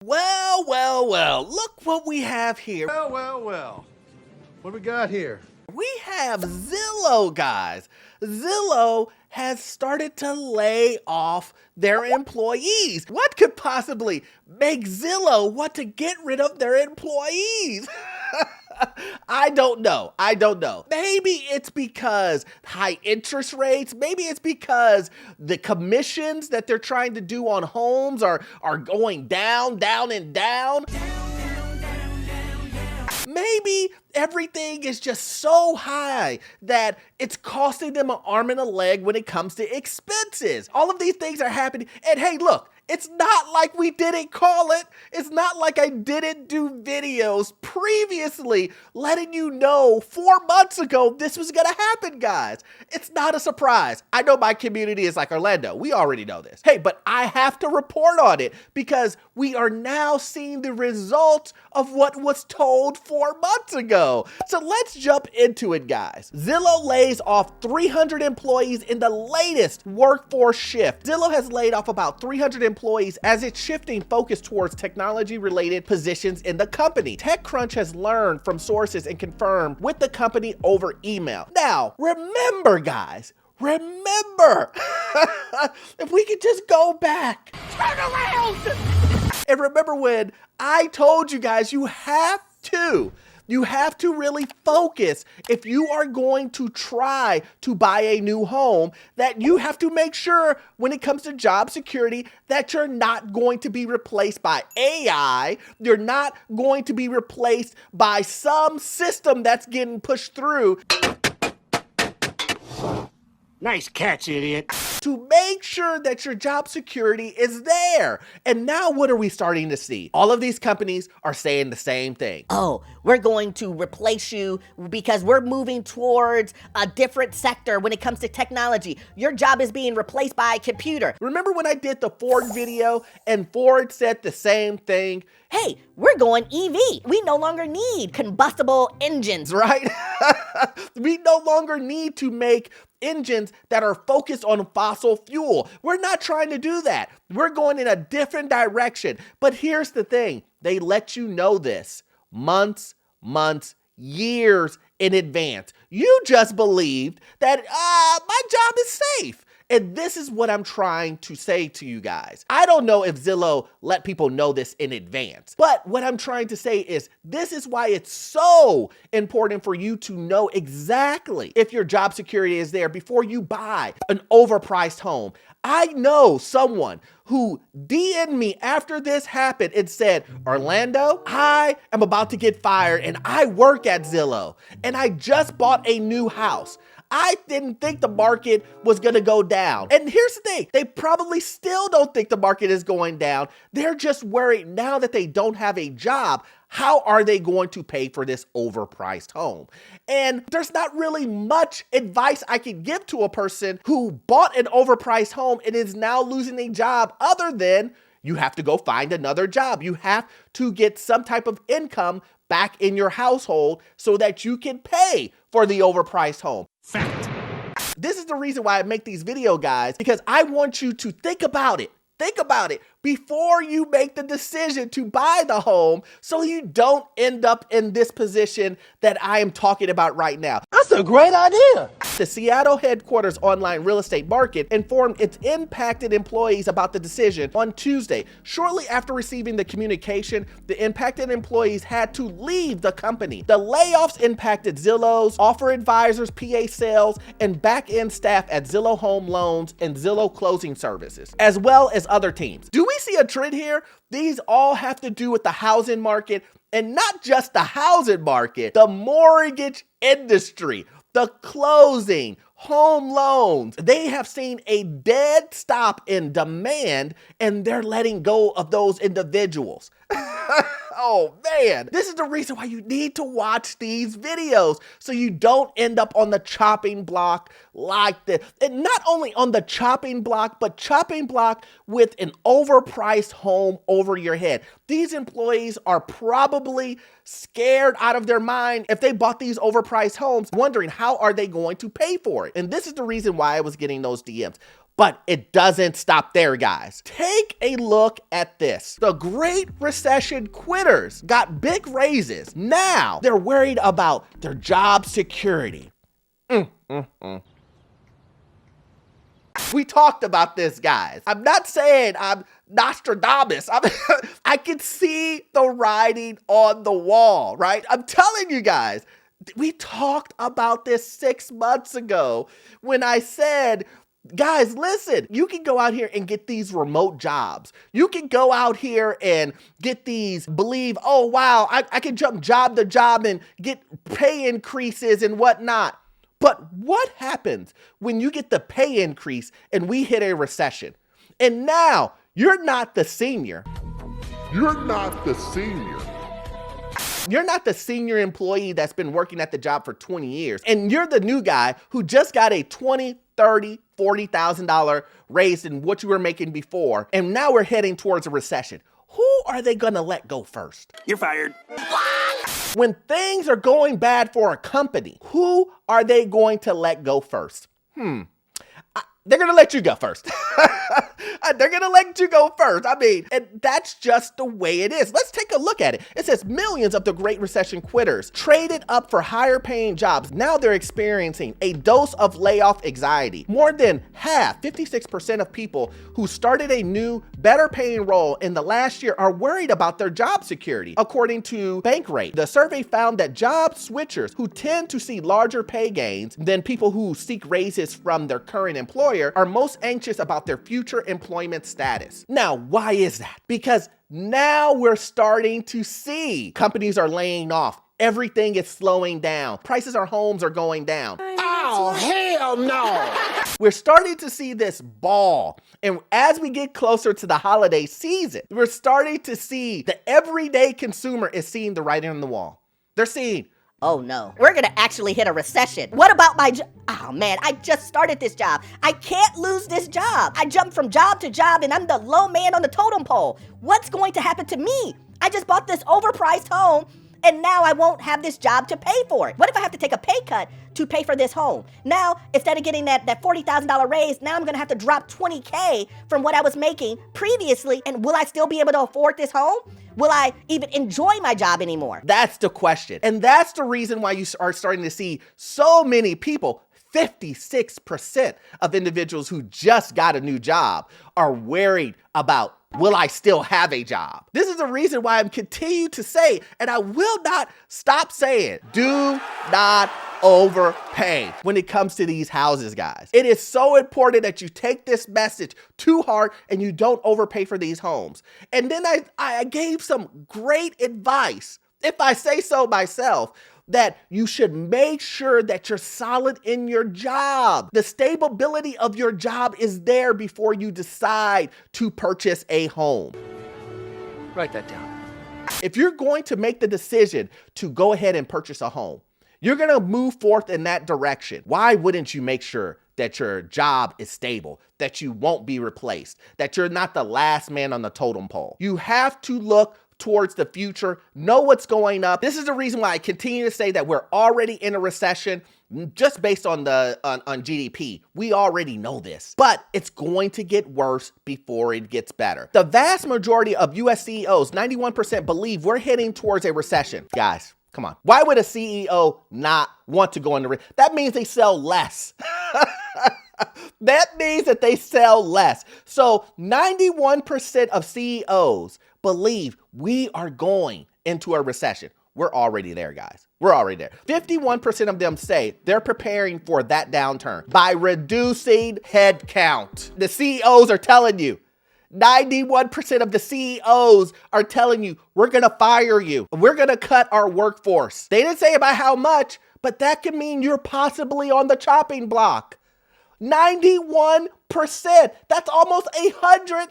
Well, look what we have here. Well. What do we got here? We have Zillow, guys. Zillow has started to lay off their employees. What could possibly make Zillow want to get rid of their employees? I don't know. Maybe it's because high interest rates. Maybe it's because the commissions that they're trying to do on homes are going down. Maybe everything is just so high that it's costing them an arm and a leg when it comes to expenses. All of these things are happening. And hey, look, it's not like we didn't call it. It's not like I didn't do videos previously letting you know 4 months ago this was gonna happen, guys. It's not a surprise. I know my community is like, Orlando, we already know this. Hey, but I have to report on it because we are now seeing the results of what was told 4 months ago. So let's jump into it, guys. Zillow lays off 300 employees in the latest workforce shift. Zillow has laid off about 300 employees as it's shifting focus towards technology-related positions in the company. TechCrunch has learned from sources and confirmed with the company over email. Now, remember, guys, if we could just go back. Turn around! And remember when I told you guys you have to really focus if you are going to try to buy a new home, that you have to make sure when it comes to job security that you're not going to be replaced by AI. You're not going to be replaced by some system that's getting pushed through. Nice catch, idiot. To make sure that your job security is there. And now what are we starting to see? All of these companies are saying the same thing. Oh, we're going to replace you because we're moving towards a different sector when it comes to technology. Your job is being replaced by a computer. Remember when I did the Ford video and Ford said the same thing? Hey, we're going EV. We no longer need combustible engines. Right? We no longer need to make engines that are focused on fossil fuel. We're not trying to do that. We're going in a different direction. But here's the thing. They let you know this months, years in advance. You just believed that my job is safe. And this is what I'm trying to say to you guys. I don't know if Zillow let people know this in advance, but what I'm trying to say is this is why it's so important for you to know exactly if your job security is there before you buy an overpriced home. I know someone who DM'd me after this happened and said, Orlando, I am about to get fired and I work at Zillow and I just bought a new house. I didn't think the market was gonna go down. And here's the thing, they probably still don't think the market is going down. They're just worried now that they don't have a job. How are they going to pay for this overpriced home? And there's not really much advice I can give to a person who bought an overpriced home and is now losing a job other than you have to go find another job. You have to get some type of income back in your household so that you can pay for the overpriced home. Fact. This is the reason why I make these videos, guys, because I want you to think about it. Think about it before you make the decision to buy the home so you don't end up in this position that I am talking about right now. That's a great idea. The Seattle headquarters online real estate market informed its impacted employees about the decision on Tuesday. Shortly after receiving the communication, the impacted employees had to leave the company. The layoffs impacted Zillow's offer advisors, PA sales, and back-end staff at Zillow Home Loans and Zillow Closing Services, as well as other teams. Do we see a trend here? These all have to do with the housing market, and not just the housing market, the mortgage industry, the closing, home loans. They have seen a dead stop in demand and they're letting go of those individuals. Oh man, this is the reason why you need to watch these videos so you don't end up on the chopping block like this. And not only on the chopping block, but chopping block with an overpriced home over your head. These employees are probably scared out of their mind if they bought these overpriced homes, wondering how are they going to pay for it. And this is the reason why I was getting those DMs. But it doesn't stop there, guys. Take a look at this. The Great Recession quitters got big raises. Now they're worried about their job security. We talked about this, guys. I'm not saying I'm Nostradamus. I can see the writing on the wall, right? I'm telling you guys, we talked about this 6 months ago when I said, guys, listen, you can go out here and get these remote jobs. You can go out here and get these, oh, wow, I can jump job to job and get pay increases and whatnot. But what happens when you get the pay increase and we hit a recession? And now you're not the senior. You're not the senior. You're not the senior employee that's been working at the job for 20 years. And you're the new guy who just got a $20,000, $30,000, $40,000 raise in what you were making before. And now we're heading towards a recession. Who are they gonna let go first? You're fired. When things are going bad for a company, who are they going to let go first? They're going to let you go first. They're going to let you go first. I mean, and that's just the way it is. Let's take a look at it. It says millions of the Great Recession quitters traded up for higher paying jobs. Now they're experiencing a dose of layoff anxiety. More than half, 56% of people who started a new, better paying role in the last year are worried about their job security. According to Bankrate, the survey found that job switchers who tend to see larger pay gains than people who seek raises from their current employer are most anxious about their future employment status. Now, why is that? Because now we're starting to see companies are laying off. Everything is slowing down. Prices of homes are going down. Oh, hell no. We're starting to see this ball. And as we get closer to the holiday season, we're starting to see the everyday consumer is seeing the writing on the wall. They're seeing, oh no, we're gonna actually hit a recession. What about my job? Oh man, I just started this job. I can't lose this job. I jumped from job to job and I'm the low man on the totem pole. What's going to happen to me? I just bought this overpriced home and now I won't have this job to pay for it. What if I have to take a pay cut to pay for this home? Now, instead of getting that $40,000 raise, now I'm gonna have to drop $20K from what I was making previously, and will I still be able to afford this home? Will I even enjoy my job anymore? that's the question. And that's the reason why you are starting to see so many people, 56% of individuals who just got a new job are worried about, will I still have a job? This is the reason why I'm continuing to say, and I will not stop saying, do not overpay when it comes to these houses, guys. It is so important that you take this message to heart and you don't overpay for these homes. And then I gave some great advice, if I say so myself, that you should make sure that you're solid in your job. The stability of your job is there before you decide to purchase a home. Write that down. If you're going to make the decision to go ahead and purchase a home, you're going to move forth in that direction. Why wouldn't you make sure that your job is stable, that you won't be replaced, that you're not the last man on the totem pole? You have to look towards the future, know what's going up. This is the reason why I continue to say that we're already in a recession just based on on GDP. We already know this, but it's going to get worse before it gets better. The vast majority of US CEOs, 91%, believe we're heading towards a recession. Guys, come on. Why would a CEO not want to go into recession? That means they sell less. That means that they sell less. So 91% of CEOs believe we are going into a recession. We're already there, guys. We're already there. 51% of them say they're preparing for that downturn by reducing headcount. The CEOs are telling you, 91% of the CEOs are telling you, we're going to fire you. We're going to cut our workforce. They didn't say about how much, but that could mean you're possibly on the chopping block. 91%. That's almost 100%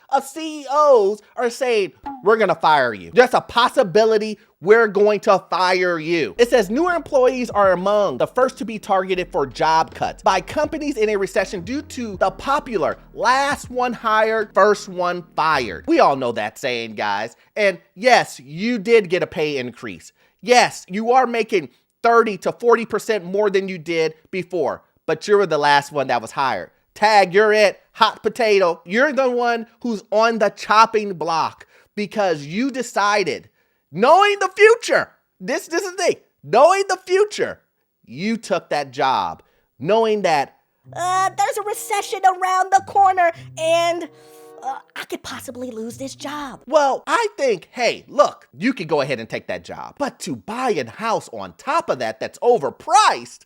of CEOs are saying, we're going to fire you. There's a possibility we're going to fire you. It says newer employees are among the first to be targeted for job cuts by companies in a recession due to the popular last one hired, first one fired. We all know that saying, guys. And yes, you did get a pay increase. Yes, you are making 30 to 40% more than you did before, but you were the last one that was hired. Tag, you're it. Hot potato. You're the one who's on the chopping block because you decided, knowing the future, this is the thing, knowing the future, you took that job, knowing that there's a recession around the corner and I could possibly lose this job. well, I think, hey, look, you can go ahead and take that job. But to buy a house on top of that that's overpriced,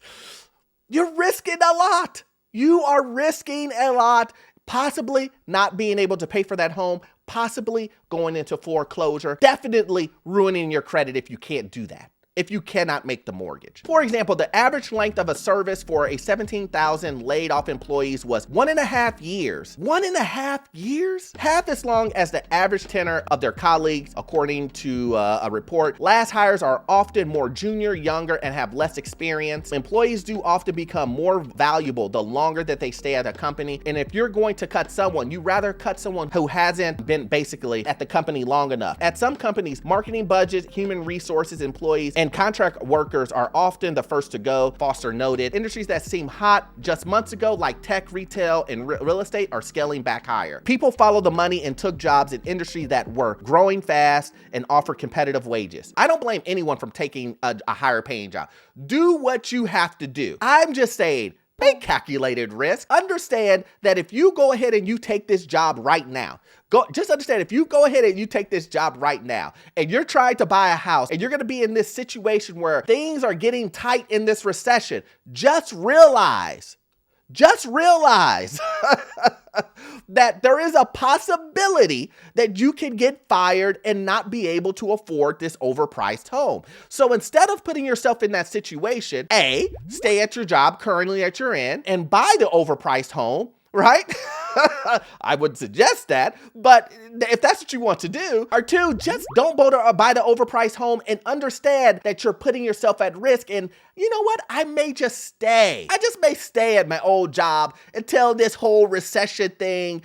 you're risking a lot. You are risking a lot, possibly not being able to pay for that home, possibly going into foreclosure, definitely ruining your credit if you can't do that, if you cannot make the mortgage. For example, the average length of a service for a 17,000 laid off employees was 1.5 years. 1.5 years? Half as long as the average tenure of their colleagues, according to a report. Last hires are often more junior, younger, and have less experience. Employees do often become more valuable the longer that they stay at a company. And if you're going to cut someone, you rather cut someone who hasn't been basically at the company long enough. At some companies, marketing budgets, human resources, employees, and contract workers are often the first to go. Foster noted, industries that seem hot just months ago, like tech, retail, and real estate, are scaling back higher. People followed the money and took jobs in industries that were growing fast and offered competitive wages. I don't blame anyone from taking a higher paying job. Do what you have to do. I'm just saying, make calculated risk. Understand that if you go ahead and you take this job right now, just understand if you go ahead and you take this job right now and you're trying to buy a house and you're going to be in this situation where things are getting tight in this recession, just realize that there is a possibility that you can get fired and not be able to afford this overpriced home. So instead of putting yourself in that situation, A, stay at your job currently that you're in and buy the overpriced home, right? I would suggest that, but if that's what you want to do, or two, just don't buy the overpriced home and understand that you're putting yourself at risk. And you know what? I just may stay at my old job until this whole recession thing,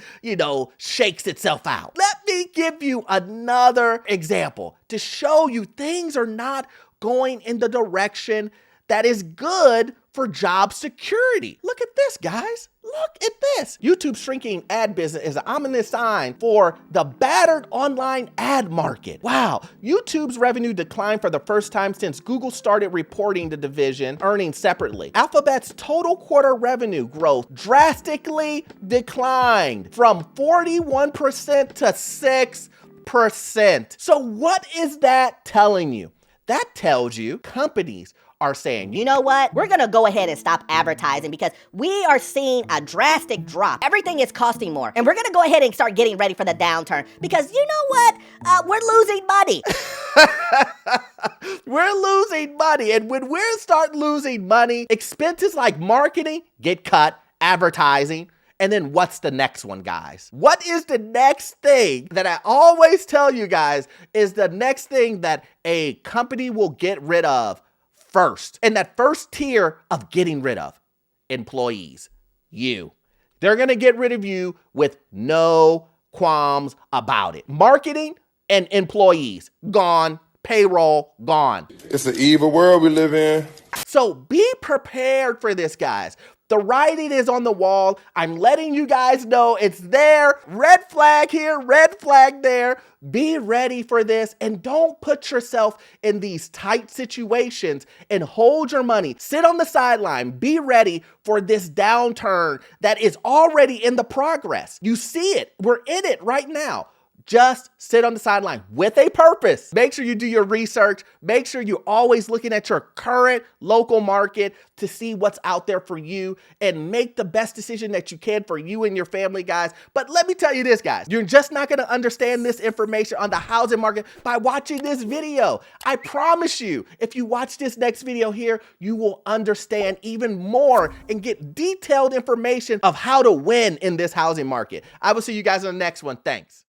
shakes itself out. Let me give you another example to show you things are not going in the direction that is good for job security. Look at this, guys. Look at this. YouTube's shrinking ad business is an ominous sign for the battered online ad market. Wow. YouTube's revenue declined for the first time since Google started reporting the division earnings separately. Alphabet's total quarter revenue growth drastically declined from 41% to 6%. So what is that telling you? That tells you companies are saying, you know what? We're gonna go ahead and stop advertising because we are seeing a drastic drop. Everything is costing more. And we're gonna go ahead and start getting ready for the downturn because you know what? We're losing money. We're losing money. And when we start losing money, expenses like marketing get cut, advertising. And then what's the next one, guys? What is the next thing that I always tell you guys is the next thing that a company will get rid of first? And that first tier of getting rid of employees, you. They're going to get rid of you with no qualms about it. Marketing and employees, gone. Payroll, gone. It's an evil world we live in. So be prepared for this, guys. The writing is on the wall. I'm letting you guys know it's there. Red flag here, red flag there. Be ready for this and don't put yourself in these tight situations and hold your money. Sit on the sideline. Be ready for this downturn that is already in the progress. You see it. We're in it right now. Just sit on the sideline with a purpose. Make sure you do your research. Make sure you're always looking at your current local market to see what's out there for you and make the best decision that you can for you and your family, guys. But let me tell you this, guys. You're just not going to understand this information on the housing market by watching this video. I promise you, if you watch this next video here, you will understand even more and get detailed information of how to win in this housing market. I will see you guys on the next one. Thanks.